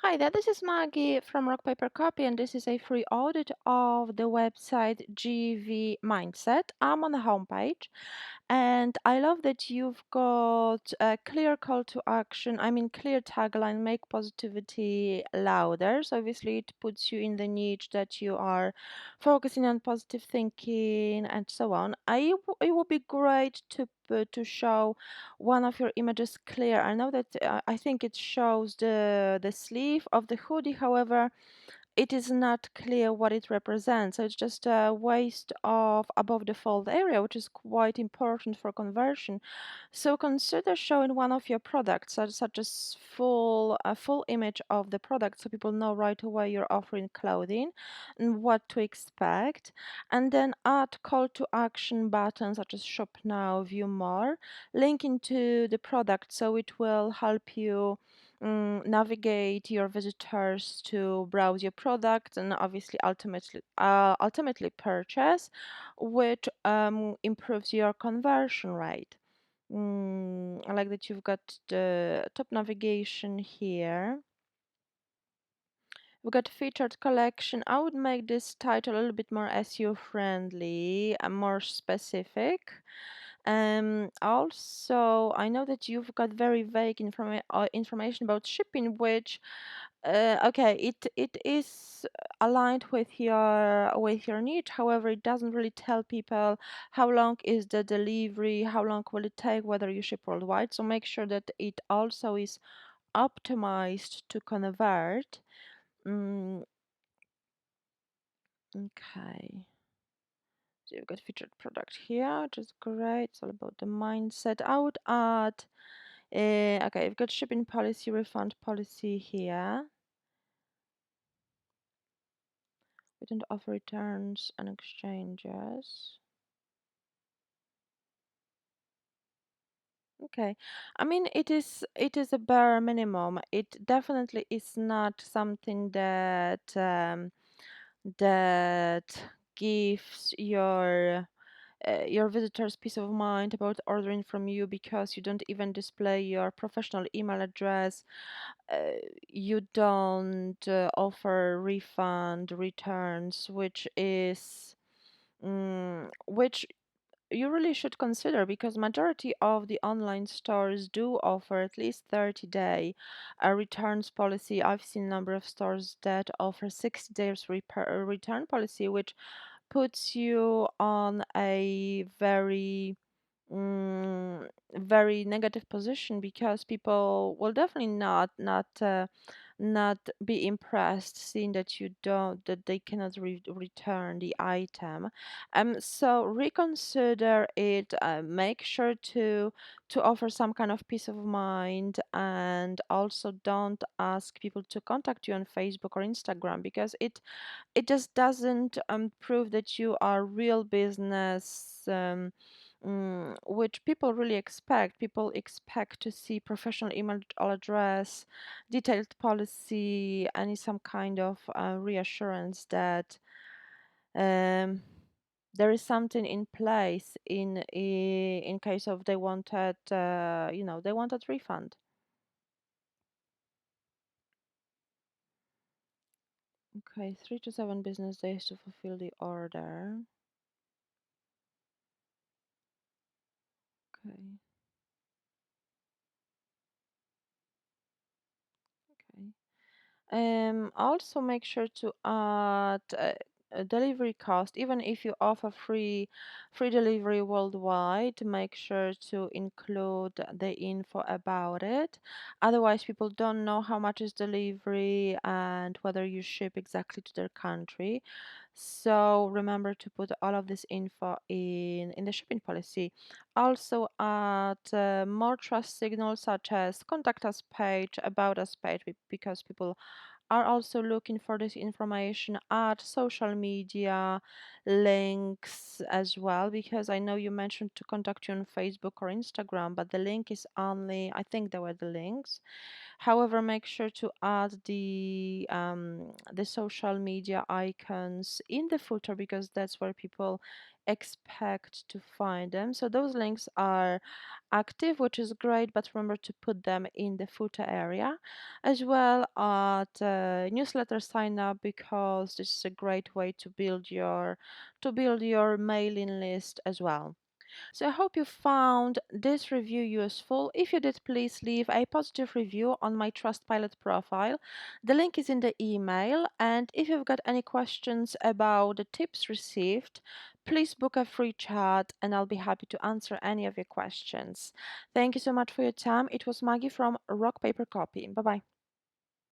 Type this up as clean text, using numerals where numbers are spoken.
Hi there, this is Maggie from Rock Paper Copy, and this is a free audit of the website GV Mindset. I'm on the homepage, and I love that you've got a clear call to action. I mean, clear tagline, make positivity louder. So obviously, it puts you in the niche that you are focusing on positive thinking and so on. It would be great to show one of your images clear. I know that I think it shows the sleeve of the hoodie. However, it is not clear what it represents. So it's just a waist of above the fold area, which is quite important for conversion. So consider showing one of your products, such as a full image of the product, so people know right away you're offering clothing and what to expect. And then add call to action buttons such as shop now, view more, linking to the product, so it will help you navigate your visitors to browse your product and obviously ultimately purchase, which improves your conversion rate. I like that you've got the top navigation here. We've got featured collection. I would make this title a little bit more SEO friendly and more specific. Also, I know that you've got very vague information about shipping, which, okay, it is aligned with your niche. However, it doesn't really tell people how long is the delivery, how long will it take, whether you ship worldwide. So make sure that it also is optimized to convert. Mm, okay. So you've got featured product here, which is great. It's all about the mindset. I would add, okay, you've got shipping policy, refund policy here. We don't offer returns and exchanges. Okay. I mean, it is a bare minimum. It definitely is not something that gives your visitors peace of mind about ordering from you, because you don't even display your professional email address. uh, you don't offer refund returns, which you really should consider, because majority of the online stores do offer at least 30-day returns policy. I've seen a number of stores that offer 60 days return policy, which puts you on a very negative position, because people will definitely not be impressed seeing that they cannot return the item. So reconsider it. Make sure to offer some kind of peace of mind, and also don't ask people to contact you on Facebook or Instagram, because it just doesn't prove that you are real business, which people really expect. People expect to see professional email address, detailed policy, and some kind of reassurance that um, there is something in place in case of they wanted refund. Okay, 3 to 7 business days to fulfill the order. Okay. Okay. Also make sure to add a delivery cost. Even if you offer free delivery worldwide, make sure to include the info about it. Otherwise, people don't know how much is delivery and whether you ship exactly to their country. So remember to put all of this info in the shipping policy. Also add more trust signals, such as contact us page, about us page, because people are also looking for this information. Add social media links as well, because I know you mentioned to contact you on Facebook or Instagram, but the link is only, I think there were the links. However, make sure to add the social media icons in the footer because that's where people expect to find them. So those links are active, which is great, but remember to put them in the footer area as well at newsletter sign up because this is a great way to build your mailing list as well. So I hope you found this review useful. If you did, please leave a positive review on my Trustpilot profile. The link is in the email. And if you've got any questions about the tips received, please book a free chat and I'll be happy to answer any of your questions. Thank you so much for your time. It was Maggie from Rock Paper Copy. Bye bye.